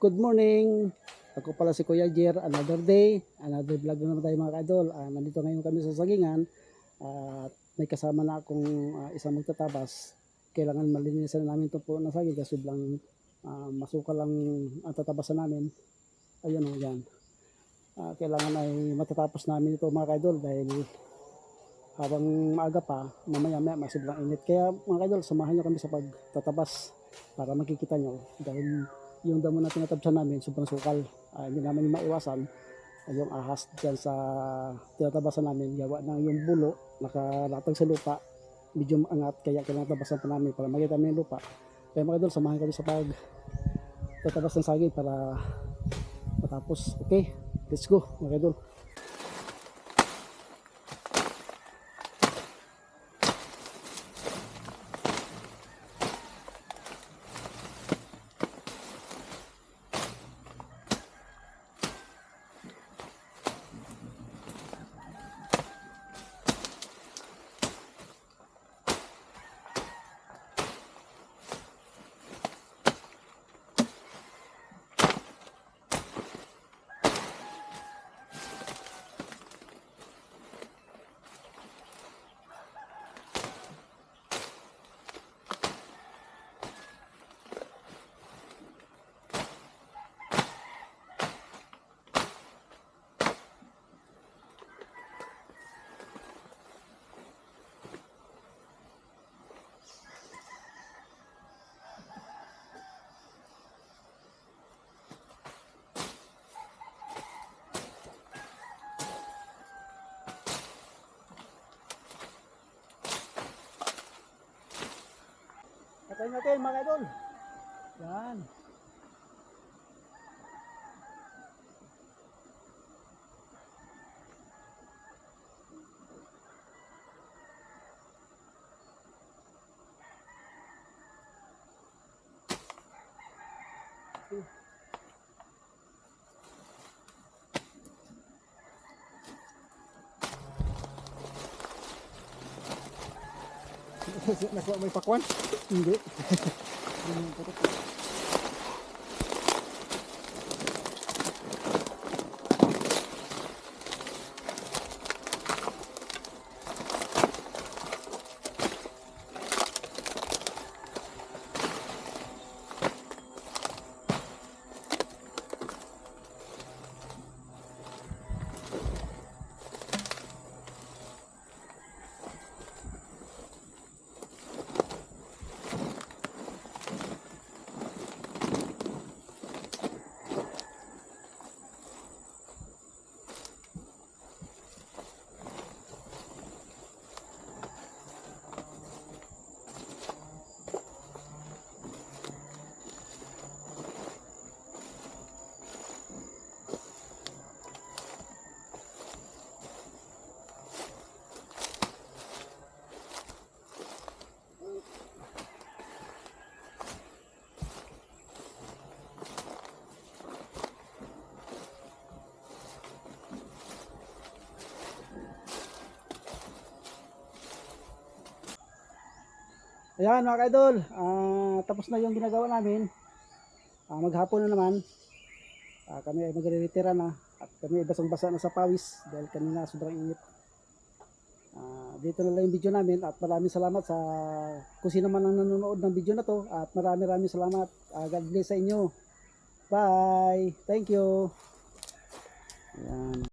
Good morning! Ako pala si Kuya Jer, another day, another vlog na naman tayo mga ka-idol. Nandito ngayon kami sa Sagingan at may kasama na akong isang magtatabas. Kailangan malinisan namin ito po na saging kasi blang masuka lang ang tatabasan namin. Ayun o, yan. Kailangan ay matatapos namin ito mga ka-idol dahil habang maaga pa, mamaya-maya masiblang init. Kaya mga ka-idol, samahan nyo kami sa pagtatabas para makikita nyo dahil yung damo na tinatabsan namin sobrang sukal. Hindi naman yung maiwasan yung ahas dyan sa tinatabasan namin. Gawa na yung bulo nakalatag sa lupa, medyo angat, kaya kailangan tabasan pa namin para makita namin yung lupa. Kaya mga idol, samahan kami sa pagtatabas ng saging para matapos. Okay, let's go mga idol. Patayin natin mga idol. Yan. Nakuha mo yung pakwan? Hindi. Ayan mga ka-idol, tapos na yung ginagawa namin. Maghapon na naman. Kami ay magre-retira na at kami ay basang-basa na sa pawis dahil kanina sobrang init. Dito na lang yung video namin at maraming salamat sa kung sino man ang nanonood ng video na to at maraming salamat. God bless sa inyo. Bye! Thank you! Ayan.